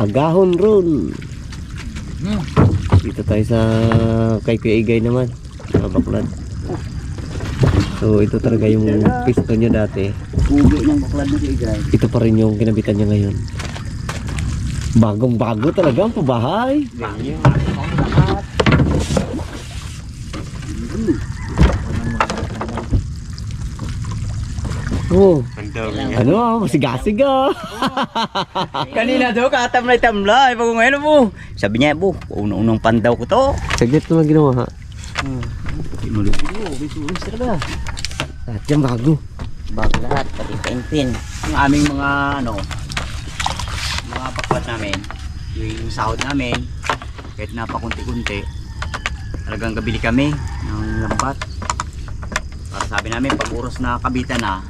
Agahon roll. Dito tayo sa kay Kuya Igay naman, sa Baklad. So ito talaga yung pisto niya dati. Pugi ng Baklad na si Igay. Ito pa rin yung kinabitan niya ngayon. Bagong bago talaga ang pabahay. Oh, ano, masigasig ah. Kanina daw katamlay-tamlay. Pag ngayon mo, sabi niya, bu, unang pandaw ko to. Saglit naman ginawa ha. Malubo, bisulis talaga. Lahat yan bago. Bago lahat, pati paintin. Yung aming mga, mga Baklad namin, yung sahod namin, kahit napakunti-kunti, talagang gabili kami ng lambat. Para sabi namin, pag oras na kabitan na,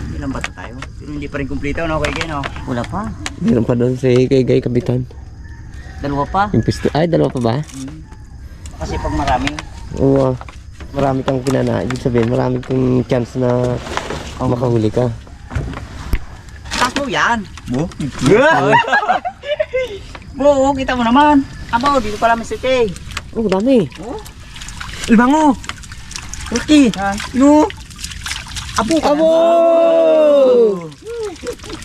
may lambat na tayo. Pero hindi pa rin kumplito, no, kay Gay, no? Wala pa. Meron pa doon si Kay Gay kabitan. Dalawa pa. Yung pisto, ay dalawa pa ba? Kasi pag marami, Oo. Marami kang kinana. Ibig sabihin, marami kang chance na makahuli ka. taas mo yan. Bu? Bu, kita mo naman. Abo, dito pala may sete. Oh, dami. Oh? Ilbango. Ruki. Ino. Abo ka. Abo!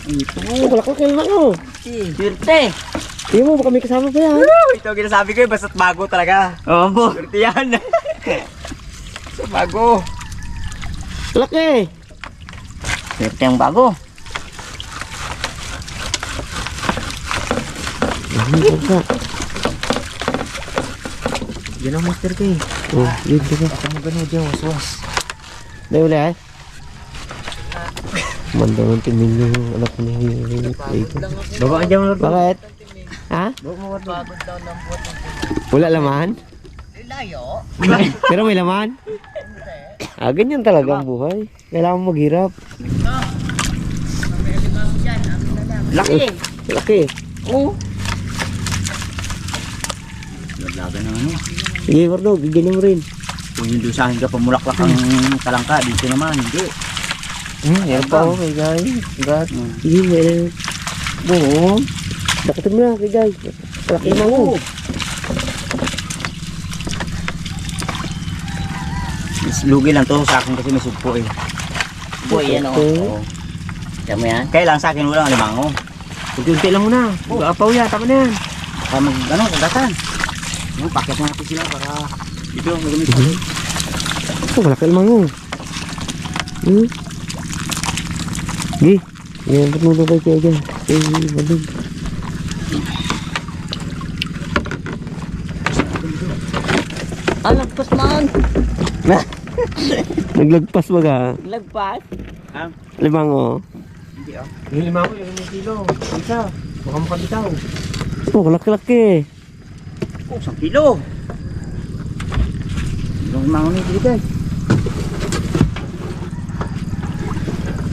Ito. Oh, wala ka kayo ako. Swerte. Tingnan mo, baka may kasama pa yan. Ito ginasabi ko, basta't bago talaga. Oo, bu. Swerte yan. So, bago. Laki. Swerte ang bago. Yan ang Master K. Oh, yun ka. Ako mo gano'n dyan, waswas. Dahil wala eh. Mandang ang tingin yung anak niya yung ito. Babaan dyan mo. Bakit? Ha? Wala laman? Layo. Pero may laman? Ah, ganyan talaga ang buhay. Kailangan mo maghirap. Laki. Laki. Oo. Laban ng ano. Sige, Wardo, bigyan mo rin. Kung hindi sa akin ka pamulaklak ang talangka, dito naman, hindi. Meron pa ako kay Guy. Congrats. Sige, meron. Oo. Dakitin mo na kay Guy. Laki mo. Lugi lang to sa akin kasi may sugpo eh. Boy, yan o. Oo. Kaya mo yan? Kaya lang sa akin wala ang limango. Unti-unti lang muna. Mag-aapaw yan, tama na yan. Para mag, kagatan. Yung paket na natin sila para dito magamit sa akin. Oh, wala ka lamang mo. Gi. Yan, ba't mo ba kayo dyan? Malig. Lagpas man! Naglagpas ba ka? Lagpas? Limang o. Hindi ah. Yung limang ko, yung kilo. Isa. Baka makabitaw. Oh, laki-laki. Oh, 1 kilo. Yung mga nito dito.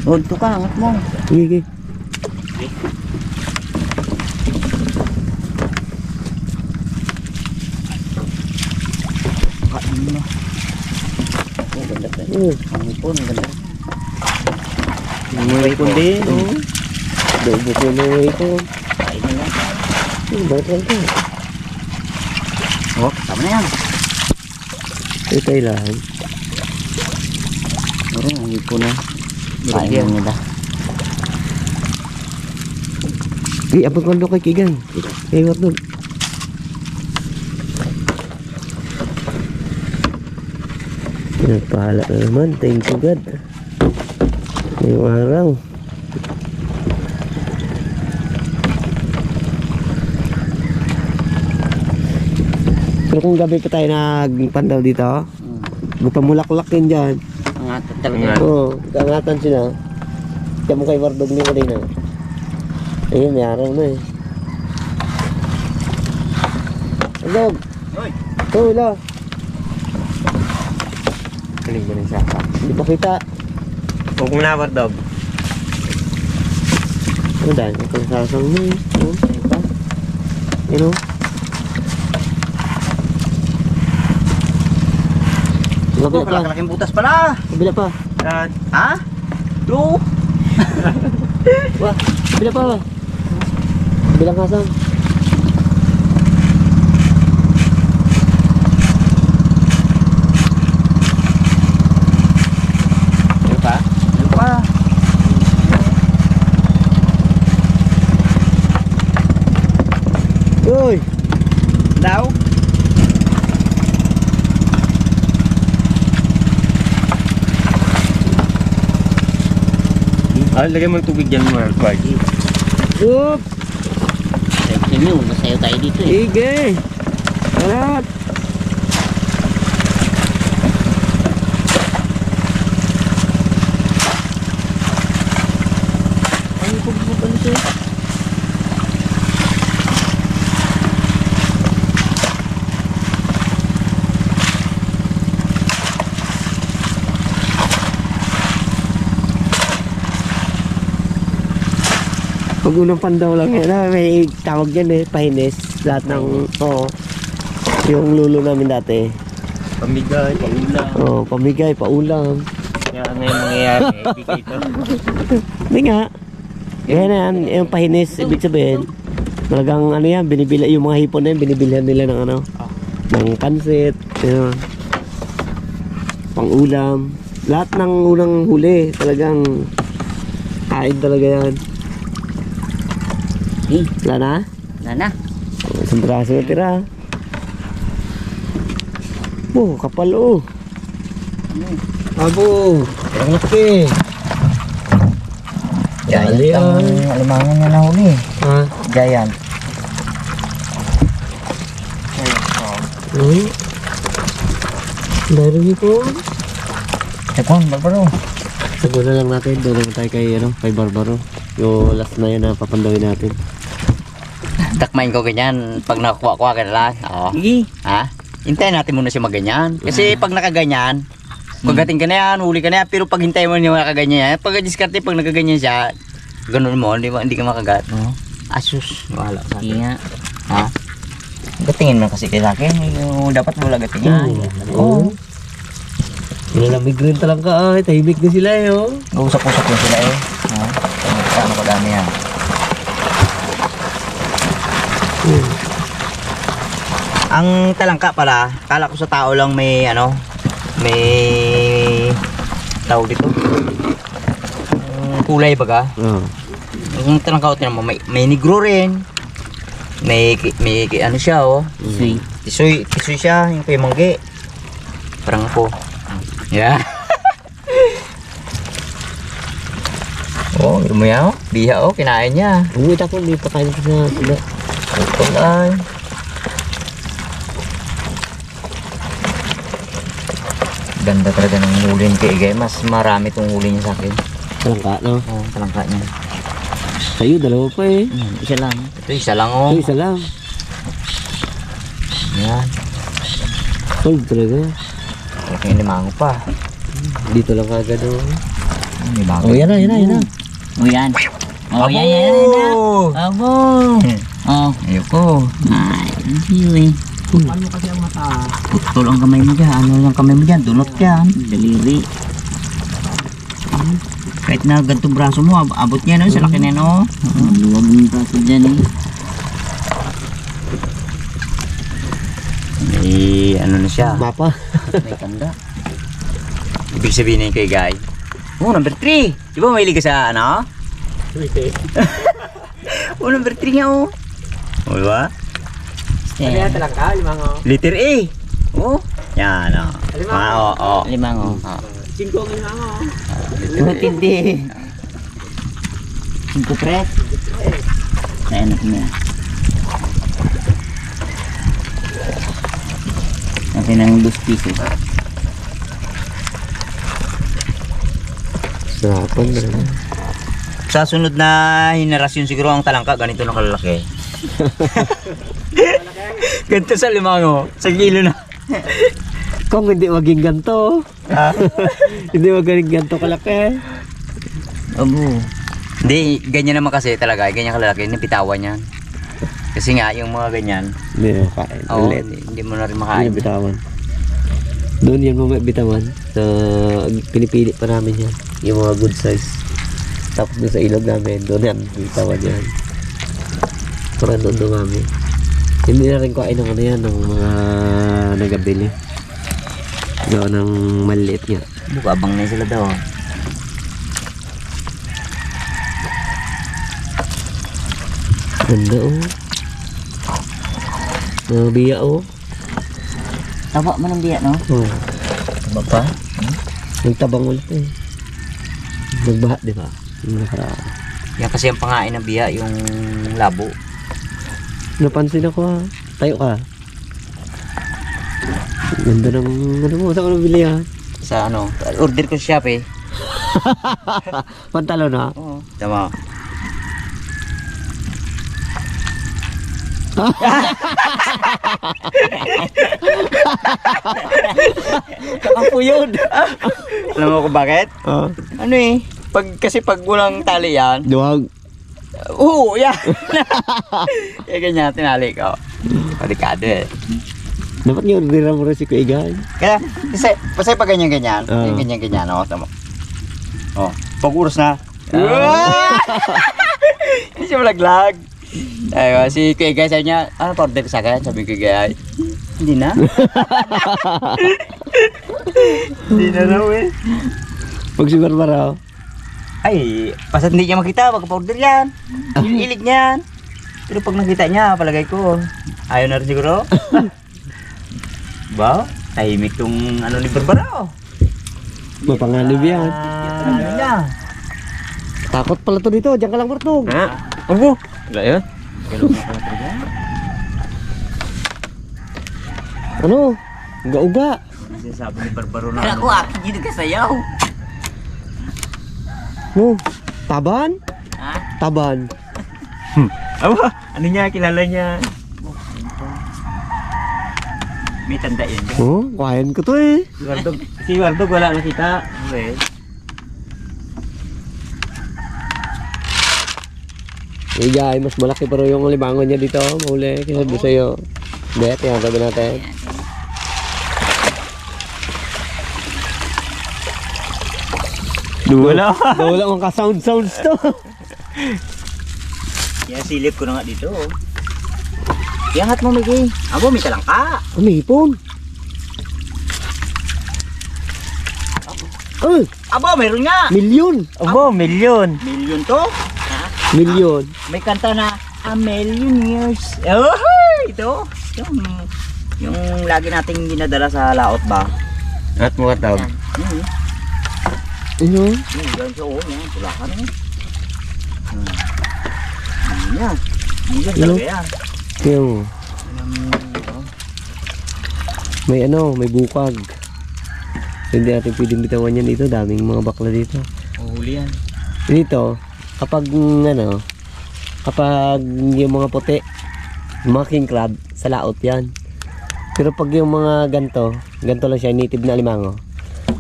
Oh, ito ka, angat mo. Sige. Kain mo na. Oh, ganda pa. Oh, Ang ipon, ganda. may ipon din. Oh. Dobo ko na yung ipon. Kain mo lang. Balik lang ka. Oh, tama na yan. Ito kailangan. Oo, ang ipon na. Kain mo nila. Ay, abang kondo kay Kigan. Kay Wardo. Nagpahala na naman. Thank you God. Ngayong araw. Pero kung gabi pa tayo nagpandaw dito, gupamulaklak yun dyan. Angatan talaga. Oo, kangatan sila. Kaya mo kay Wardog niyo rin na. Ayun, may araw na eh. Wardog! Hoy! Ito, wala. Kaling ba ng saka? Hindi pa kita. Huwag mo na, Wardog. Ano dahil? Ito sasang mo eh. Oh, ayun o. Kabila pa. Kalakalaking butas pala. Kabila pa. Ha? 2? Wah, kabila pa. Bilang kasam. Ano pa? Uy! Daw? Lagay mo ng tubig dyan mga Bargy. Oop! Sayo, masayo tayo dito eh. Ige! Arat! Ano po ano siya? Pag unang pandaw lang yan, may tawag yan eh, pahines. Lahat ng, oo. Yung lulo namin dati. Pamigay, paulam. Oo, pamigay, paulam. Kaya ano yung mangyayari? Bigay ito. Hindi nga. Yan yan, yung pahines, ibig sabihin. Talagang ano yan, binibila, yung mga hipon na yan, binibilihan nila ng ano, ng pansit, yun. Pang-ulam. Lahat ng unang huli, talagang kain talaga yan. Wala na? Wala na. Isang braso na tira. Oh, kapal oh. Abo, ang laki. Giant ang alimangan niya na huli. Ha? Giant. Hmm? Meron ito. Tekwan, barbaro. Sagot na lang natin, doon naman tayo kay, ano, kay Barbaro. Yung last na yan na papandawin natin. Takmain ko ganyan. Pag nakakuha-kuha ka na lang. Oo. Sige. Ha? Hintayin natin muna siya maganyan. Kasi pag nakaganyan, pagdating ka na yan, huli ka na yan. Pero pag hintayin mo niya nakaganyan yan, pag diskarte, pag nakaganyan siya, ganun mo, hindi ka makagat. Oo. Asus, wala sa Sige akin. nga. Ha? Gatingin mo kasi kay akin. Yung dapat mo lang gatingin. Oo. Nilalamig rin talaga ay, tahimik na sila eh oh. Usap-usap yun sila eh. Ha? Ano pa dami yan? Ang talangka pala, kala ko sa tao lang may ano, may tawag dito. Kulay baga. Oo. Yung talangka tinan mo, may negro rin. May ano siya oh. Suy. Tisoy siya, yung kay mangge. Parang ako. Yeah. Oh, lumaya oh. Biha oh, kinain niya. Umuwi ako, hindi pa kain ko sa sila. Ito ay. Ganda talaga ng huli ni Igay. Mas marami tong huli niya sa akin. Talangka, no? Oh, talangka niya. Sa'yo, dalawa pa eh. Isa lang. Ito isa lang oh. Ito, isa lang. Yan. Hold talaga. Malaking limango pa. Dito lang agad oh. Limango. Oh, yan na, yan na, yan na. O yan. O yan, yan, yan. Abo. Oh. Ayoko. Ay, hindi eh. Ano kasi ang mata? Putol ang kamay mo dyan. Ano ang kamay mo dyan? Dunot yan. Daliri. Kahit na ganitong braso mo, abot niya no? Sa laki na no? Luwag ng braso dyan eh. Ano na siya? Mapa. May tanda. Ibig sabihin na kay Guy. Oh, number 3. Di ba mahilig ka sa ano? Oh, number 3 nga oh. Oh, diba? Yan. talangka? Limango? Letter A. Oh. Yan oh. Oo. Limango. Cinco ang limango. Matindi. 5 Nainap na. Natin ng 2 pieces. Sarapan na naman. Sa sunod na henerasyon siguro ang talangka ganito na kalalaki. Ganito sa limango. Sa kilo na. Kung hindi maging ganito. Hindi maging ganito kalaki. Abo. Hindi, ganyan naman kasi talaga. Ganyan kalalaki. Napitawan yan. Kasi nga, yung mga ganyan. Hindi na makain. Oo, Ulit. hindi mo na rin Hindi makain. na bitawan. Doon yan mga bitawan. So, pinipili pa namin yan. Yung mga good size. Tapos doon sa ilog namin, doon yan, bitawan yan. Para doon dumami. Hindi na rin kuhain ng ano yan, ng mga nagabili. Gawa ng maliit nga. Bukabang na sila daw. Ganda oh. Biya oh. Taba man ang biya, no? Oh. Taba pa? Nagtabang ulit eh. Nagbaha, di ba? Yung nakaraan. Yan kasi ang pangain ng biya, yung labo. Napansin ako ha. Tayo ka. Ganda ng ano mo. Saan ko nabili ha? Sa ano, order ko sa Shopee. Pantalon ha? Oo. Tama. Ako yun. Alam mo kung bakit? Ah. Ano eh, kasi pag walang tali yan, Duwag. oo, yan. Eh, ganyan, tinali ko. Delikado eh. Dapat nga orderan mo rin si Kuya Igay. Kaya, kasi pag ganyan-ganyan, Oo. ganyan-ganyan, oh, tama. Oh, pag uros na, hindi siya malaglag. Ayun, si Kuya Igay sabi niya, ano pa order sa akin? Sabi ko Kuya Igay, hindi na. Hindi na raw eh. Pag si Barbara, Ay, basta hindi niya makita, magpa-order yan. Ilig niyan. Pero pag nakita niya, palagay ko, ayaw na rin siguro. Wow, tahimik tong ano ni Barbara. Oh. mapanganib yan. Ano niya? Takot pala to dito. Diyan ka lang, Bartog. Ha? Opo. Wala yun. Ano? Uga-uga. Sabi ni Barbaro na Kaya ko akin dito kasayaw. No. Taban? Ha? Taban. Aba, ano niya, kilala niya. may tanda yan. Oh, kuhain ko to eh. Si Wardog wala nakita. Okay. Igay, mas malaki pero yung libangon niya dito. Mahuli. Kinasabi sa'yo. Bet, yan. Sabi natin. Wala. Wala akong ka-sounds to. Yan, silip ko na nga dito. Oh. Iangat mo, Miggy. Abo, may talangka. Umipon. Ay, Abo, mayroon nga. milyon. Abo, milyon. Million to. Milyon. May kanta na A Million Years. Oh, ito. Yung lagi nating dinadala sa laot ba? At mga tawag. Ano? Yan siya, oh. Yan, tulakan eh. Yan. Yan talaga yan. Yung, may ano, may bukag. So, hindi natin pwedeng bitawan yan dito. Daming mga bakla dito. Huli yan. Dito, kapag ano, kapag yung mga puti, yung mga king crab, sa laot yan. Pero pag yung mga ganto lang siya, native na alimango.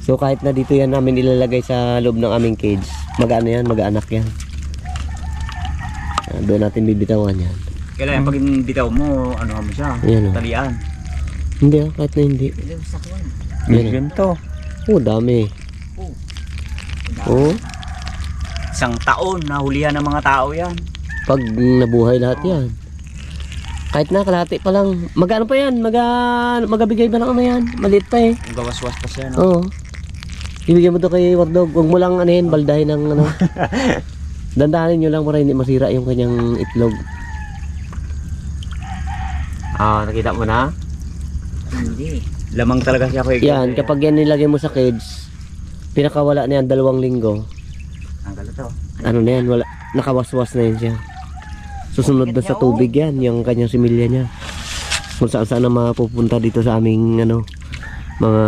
So kahit na dito yan namin ilalagay sa loob ng aming cage, mag-ano yan, mag-anak yan. Doon natin bibitawan yan. Kailangan pag bitaw mo, ano mo siya? Ayan, oh. Talian. Hindi kahit na hindi. Milyon to. Oh, dami. Oh, Isang taon na hulihan ng mga tao yan. pag nabuhay lahat yan. Kahit na kalahati pa lang. Mag-ano pa yan? Magabigay ba ng ano yan? Maliit pa eh. Ang gawas-was pa siya, no? Oo. Ibigay mo to kay Wardog. Huwag mo lang anihin, baldahin ng ano. Dandahanin nyo lang para hindi masira yung kanyang itlog. Ah, nakita mo na? Hindi. Lamang talaga siya ko. Yan, kapag yan nilagay mo sa cage, pinakawala na yan 2 linggo. Ang gala to. Ano na yan, wala, nakawaswas na yan siya. Susunod na sa tubig yan, yung kanyang similya niya. Kung saan saan na mapupunta dito sa aming ano, mga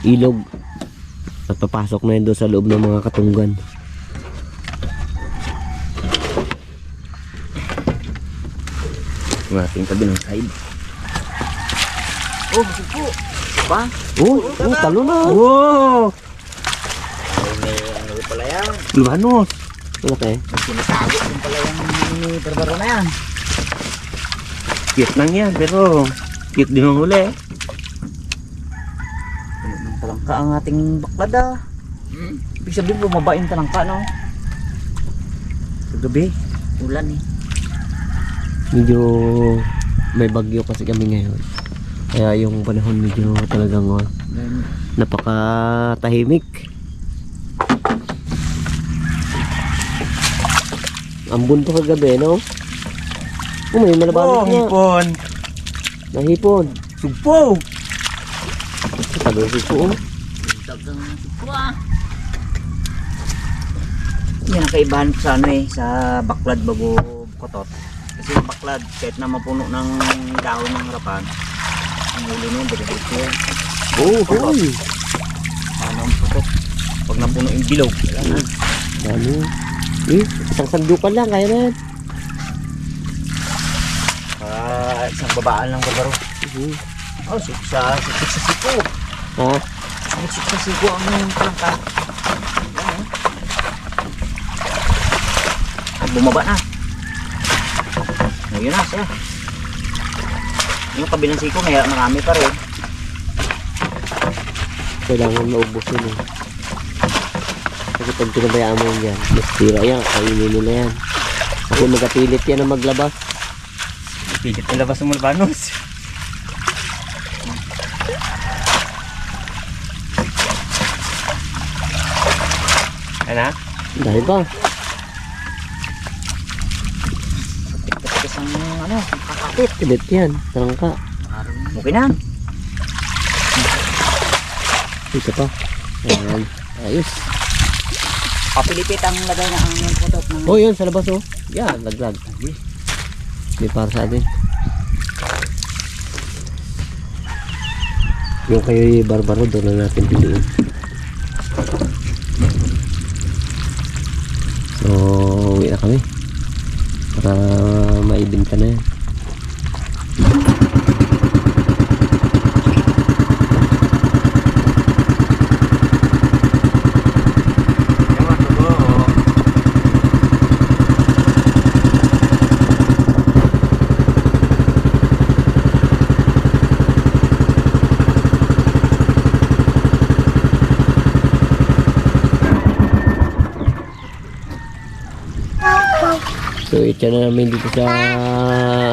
ilog. At papasok na yun doon sa loob ng mga katunggan. Yung ating tabi ng side. Oh, buko. Ba? Oh, talo na. Wow! May ano pala yan. Lumanos. Okay. Sinatago din pala yung ni Barbaro na yan. Cute lang yan, pero cute din ang huli. Talangka ang ating baklad ah. Ibig sabihin bumaba yung talangka, no? Sa gabi. Ulan eh. Medyo may bagyo kasi kami ngayon. Kaya yung panahon medyo talagang napakatahimik. Ambon to kagabi, no? Oh, may malabanan nga. hipon. Nahipon. Sugpo. Talusig po, oh. Dagang sipwa. Yan ang kaibahan sa ano eh, sa baklad bago bukotot. Kasi yung baklad, kahit na mapuno ng dahon ng harapan, ang ulo nun, diretso yan. Oh, hoy. Ano ang putot? Pag napuno yung bilog, wala na. Dami. Isang sandukan lang, kaya na yan. Isang babaan lang barbaro. Oh, sa siko. Ha? Sa siko ang prangka. Bumaba na. Ngayon na siya. Yung kabilang siko, kaya marami pa rin. Kailangan maubos yun, eh. Kasi pag pinabayaan mo yan dyan, mas tira yan, kainin nila yan. Kasi magapilit yan na maglabas. Pilit nilabas ng Malbanos. Ano? Dahil pa. Tapos ang ano, kakapit. Pilit yan, tarangka. Okay na. Isa pa. Ayan. Ayos. Papilipit ang lagay na ang putot ng... Oh, yun, sa labas, oh. Yan, laglag. May para sa atin. Yung kayo barbaro, doon na natin piliin. So, uwi na kami. Para maibinta na yan. So, itya na namin dito sa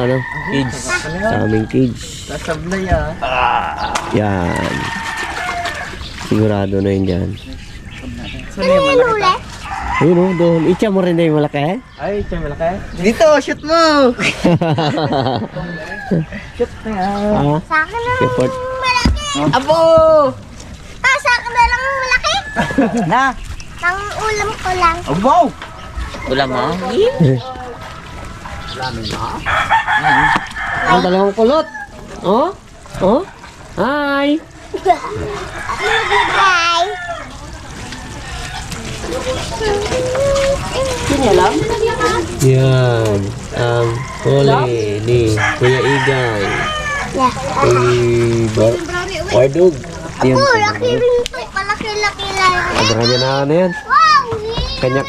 ano, Kids. sa aming cage. Nasablay ah. Yan. Sigurado na yun dyan. Saan yung malaki? Ayun, oh, doon. Itya mo rin na yung malaki. Ay, siya malaki. Dito, shoot mo! Shoot na yan. Ah, Sa akin na report. malaki. Abo! Sa akin na lang malaki. Na! Ang ulam ko lang. Abo! Ulam mo? Ang dalawang kulot. Oh? Oh? Hi! Bye. Yan. Ang huli ni Kuya Igay. Yeah. Wardog. Yan. Oh, laki rin ito. Palaki-laki lang. Kanya na ano yan. Wow! Kanya-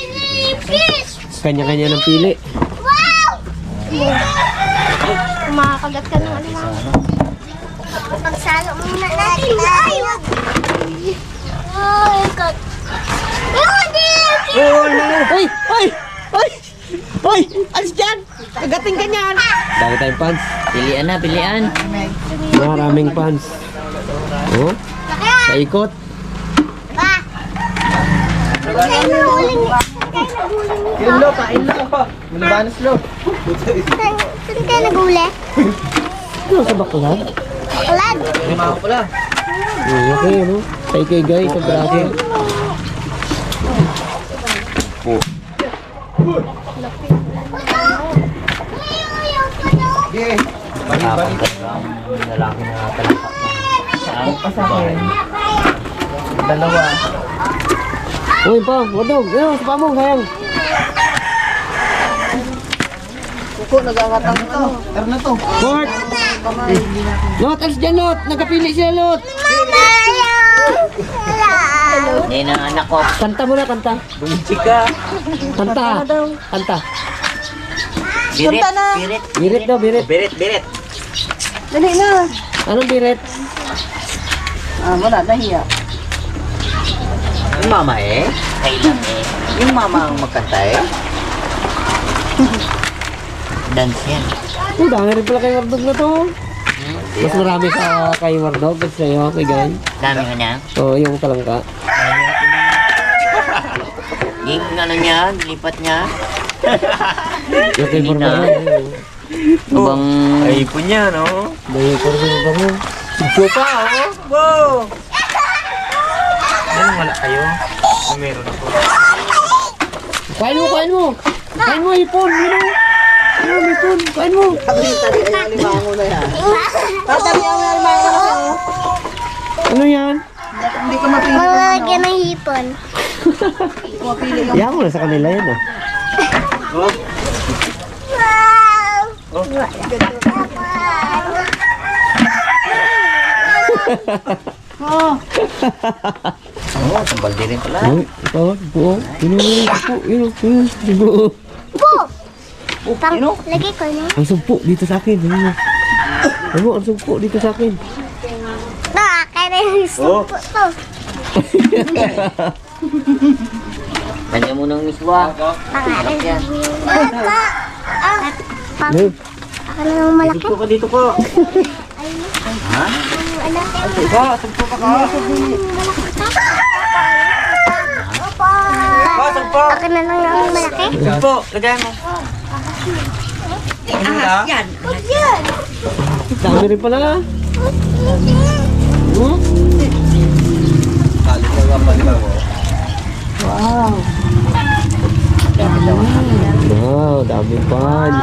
Fish! Kanya-kanya ng pili. Wow! Makakagat ka ng alimang. Pagsalo muna natin. Ay, wag. Ay, kat. Hindi! Ay! Ay! Ay! Ay! Alis dyan! Kagating ka niyan! Dami tayong pants. Pilian na, pilian. Maraming pants. Oh? Sa ikot. Pa! Saan kayo nahuling? Saan kayo nahuling? Yun lo, kain lo. Malbanos lo. Saan kayo naguli? Ano sa baklad? Alad! Lima ko pala. Okay, ano? Sa ikay guys, sa braso. Okay. Tapos ang lalaki na talaga. Dalawa. Uy pa, wadog. Ano, sa pamong, sayang. Kuko, nag-angatang ito. Tara na to. Court! Lot, alis dyan, Lot. Nagkapili siya, Lot. Yan ang anak ko. Kanta mo na, kanta. Chika. Kanta. Kanta. Birit, birit. Birit daw, birit. Birit, birit. Dali na. Anong birit? Wala, nahiya. Yung mama eh. Kailan eh. Yung mama ang magkanta eh. dance yan. Oh, dami rin pala kay Mardog na to. Mas marami sa kay Mardog at sa'yo, kay Gan. Dami ka niya. Oo, yung talangka. Yung ano niya, lipat niya. Yung kay Mardog. Ibang... Ay, punya, no? Dahil ko rin yung bango. Chupa, oh! Wow! Ano, wala kayo? Meron ako. Kain mo, kain mo! Kain mo, ipon! Mino! Ayun, ipon! Kain mo! Ano yan? Malagyan ng hipon. Iyan mo na sa kanila yan ah. Wow! Oo, sambal din rin pala. Uy, ito, buo. Yun yung buo. Po! Lagay ko na. Ang sumpo dito sa akin. Ano, ang sumpo dito sa akin. Kaya yung sumpo to. Kanya mo ng miswa. Pangalan yan. Papa! Ano? Ako na ng malaki. Dito ka, dito ka. Ha? Ika, sumpo ka ka. Sumpo. Ako na lang ng malaki. Sumpo, lagyan mo. Dami rin pala. Hmm? Wow, dami pans.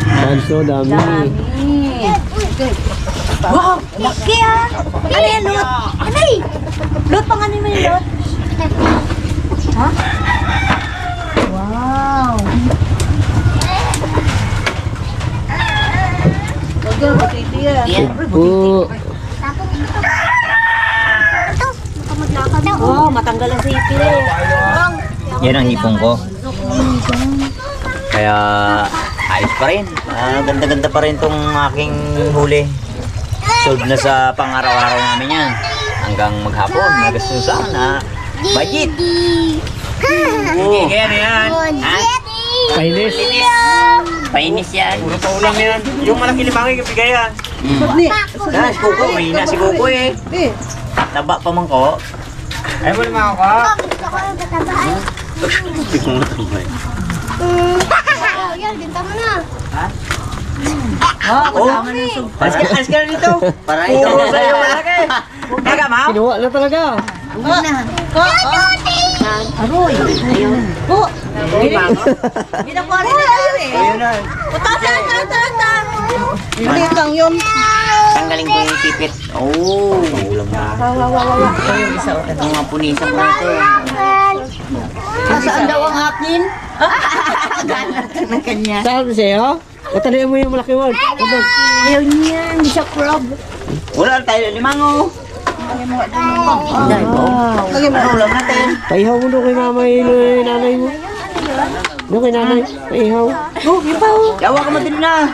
Pans to, dami. Wow! Laki ah! Ano yan, Lot? Ano eh? Lot, pang ano mo yung Lot? Ha? Wow! Lagyan, matiti yan. Sumpo. Wow, matanggal ang sipi eh. Yan ang hipong ko. Kaya ayos pa rin. Ganda-ganda pa rin tong aking huli. Sold na sa pang-araw-araw namin yan. Hanggang maghapon, nagastusan na budget. Oo. Kaya na yan. Painis. Painis yan. Puro pa ulam yan. Yung malaki limangin, ibigay yan. Ah, si Coco, mahina si Coco eh. Taba pa man ko. Ay mo limang ako. Gusto ko yung katabaan. Yan, dinta mo na. Wow, kasama na yung sumpa. Alis ka na dito. Para Puro sa'yo malaki. Teka, ma'am. Kinuha na talaga. Aroy! Ayun. Po! Binakuha rin na tayo eh. Ayun na. Maliit lang yun. tanggalin ko yung sipit. Oh, ulam na. Ito yung isa o mga punisan pa ito. Nasaan daw ang akin? Galat ng kanya. Saan sa'yo? Patalian mo yung malaki word. Ayaw niya, hindi siya crab. Wala tayo limango. Lagyan mo ulam natin. Paihaw mo doon kay mama yung nanay mo. Doon kay nanay. Paihaw. Oh, ipaw. Yawa ka mo din na.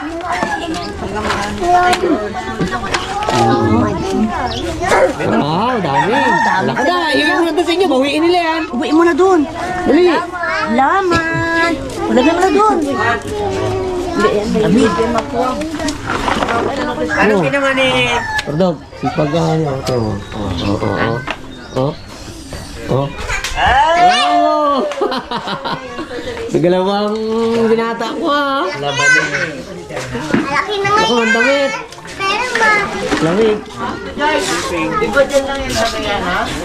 Wow, dami. Laka na. Yung nandun sa inyo, bawiin nila yan. Uwi mo na doon. Dali. Laman. Lagyan mo na doon. Ano naman eh? Pardog, sipag ka niya. Ito mo. Oh. Oh. Oh. Nagalawang binata ko ha. Malaki na Ako ang damit. Pero ma, Lamig.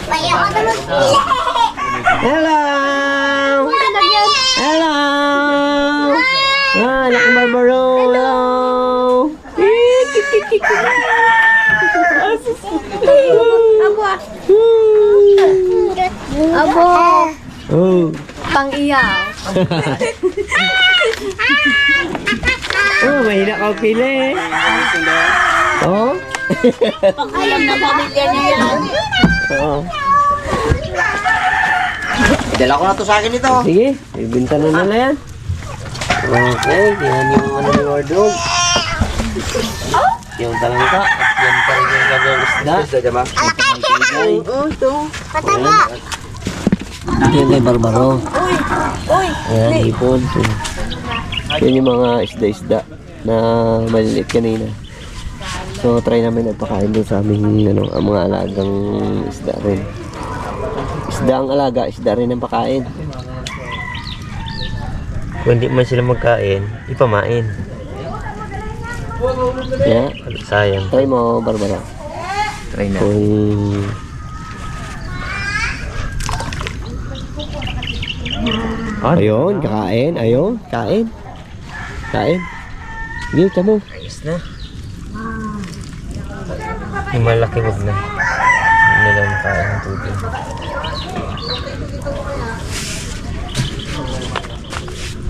kaya ko naman pili. Hello! Hello! Ah, laki barbaro. Hello! Abo. Oh. Pang-iyaw. Oh, mahina ka pili. Oh? Pang-alam na pamilya niya yan. Oo. Dala ko na to sa akin ito. Sige, ibinta na nila yan. Okay, yan yung ano ni wardrobe. Yung talangka at yan pa rin yung gagawang isda. Pataba. Yan kay Barbaro. Uy! Ayan, ipon. Yan yung mga isda-isda na maliliit kanina. So try namin nagpakain doon sa aming ang mga alagang isda rin. Isda ang alaga, isda rin ang pakain. Kung hindi man sila magkain, ipamain. Yeah. Sayang. Try mo, Barbara. Try na. Kung ayun, kakain. Ayun, kain. Kain. Sige, tamo. Ayos na. Yung malaki wag na. Hindi nila makain ng tubig.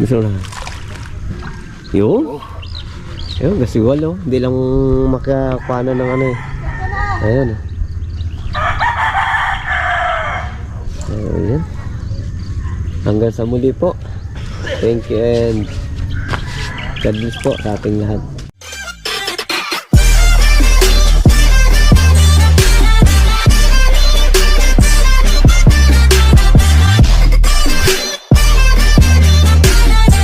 Gusto na. Yun. Ayun, gasiwal oh. Hindi lang makakuha na ng ano eh. Ayun. Ayun. Hanggang sa muli po. Thank you and God bless po sa ating lahat.